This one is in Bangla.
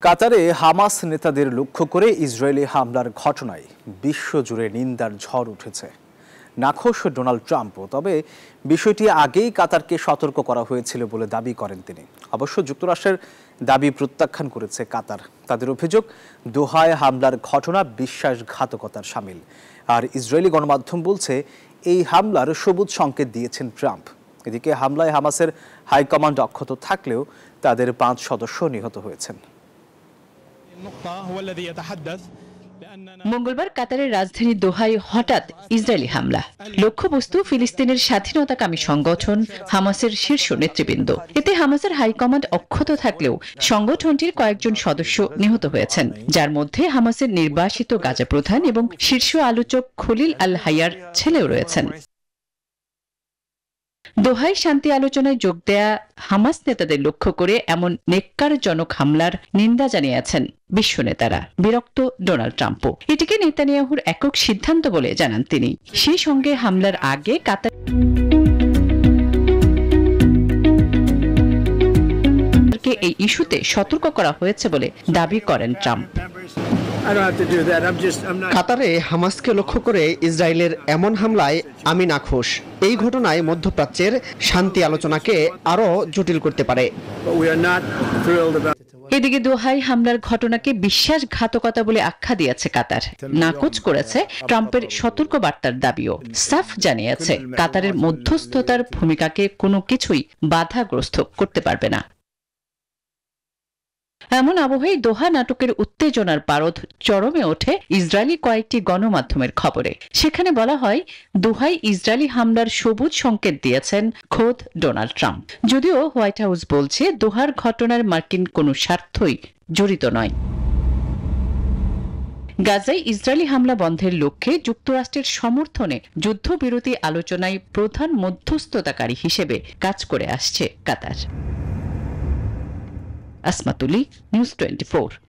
কাতারে হামাস নেতাদের লক্ষ্য করে ইসরায়েলি হামলার ঘটনায় বিশ্বজুড়ে নিন্দার ঝড় উঠেছে। নাখোশ ডোনাল্ড ট্রাম্পও, তবে বিষয়টি আগেই কাতারকে সতর্ক করা হয়েছিল বলে দাবি করেন তিনি। অবশ্য যুক্তরাষ্ট্রের দাবি প্রত্যাখ্যান করেছে কাতার। তাদের অভিযোগ, দোহায় হামলার ঘটনা বিশ্বাসঘাতকতার শামিল। আর ইসরায়েলি গণমাধ্যম বলছে এই হামলার সবুজ সংকেত দিয়েছেন ট্রাম্প। এদিকে হামলায় হামাসের হাইকমান্ড অক্ষত থাকলেও তাদের 5 সদস্য নিহত হয়েছেন। মঙ্গলবার কাতারের রাজধানী দোহায় হঠাৎ ইসরায়েলি হামলা। লক্ষ্যবস্তু ফিলিস্তিনের স্বাধীনতাকামী সংগঠন হামাসের শীর্ষ নেতৃবৃন্দ। এতে হামাসের হাইকমান্ড অক্ষত থাকলেও সংগঠনটির কয়েকজন সদস্য নিহত হয়েছেন, যার মধ্যে হামাসের নির্বাসিত গাজা প্রধান এবং শীর্ষ আলোচক খলিল আল হাইয়ার ছেলেও রয়েছেন। দোহায় শান্তি আলোচনায় যোগ দেয়া হামাস নেতাদের লক্ষ্য করে এমন নেক্কারজনক হামলার নিন্দা জানিয়েছেন বিশ্ব নেতারা। বিরক্ত ডোনাল্ড ট্রাম্পও। এটিকে নেতানিয়াহুর একক সিদ্ধান্ত বলে জানান তিনি। সেই সঙ্গে হামলার আগে কাতারকে এই ইস্যুতে সতর্ক করা হয়েছে বলে দাবি করেন ট্রাম্প। কাতারে হামাসকে লক্ষ্য করে ইসরায়েলের এমন হামলায় আমি নাখোশ। এই ঘটনায় মধ্যপ্রাচ্যের শান্তি আলোচনাকে আরো জটিল করতে পারে। এদিকে দোহায় হামলার ঘটনাকে বিশ্বাসঘাতকতা বলে আখ্যা দিয়েছে কাতার। নাকচ করেছে ট্রাম্পের সতর্ক বার্তার দাবিও। সাফ জানিয়েছে কাতারের মধ্যস্থতার ভূমিকাকে কোনো কিছুই বাধাগ্রস্ত করতে পারবে না। এমন আবহে দোহা নাটকের উত্তেজনার পারদ চরমে ওঠে ইসরায়েলি কয়েকটি গণমাধ্যমের খবরে। সেখানে বলা হয়, দোহায় ইসরায়েলি হামলার সবুজ সংকেত দিয়েছেন খোদ ডোনাল্ড ট্রাম্প। যদিও হোয়াইট হাউস বলছে দোহার ঘটনার মার্কিন কোনো স্বার্থই জড়িত নয়। গাজায় ইসরায়েলি হামলা বন্ধের লক্ষ্যে যুক্তরাষ্ট্রের সমর্থনে যুদ্ধবিরতি আলোচনায় প্রধান মধ্যস্থতাকারী হিসেবে কাজ করে আসছে কাতার। আসমাতুলি, নিউজ 24।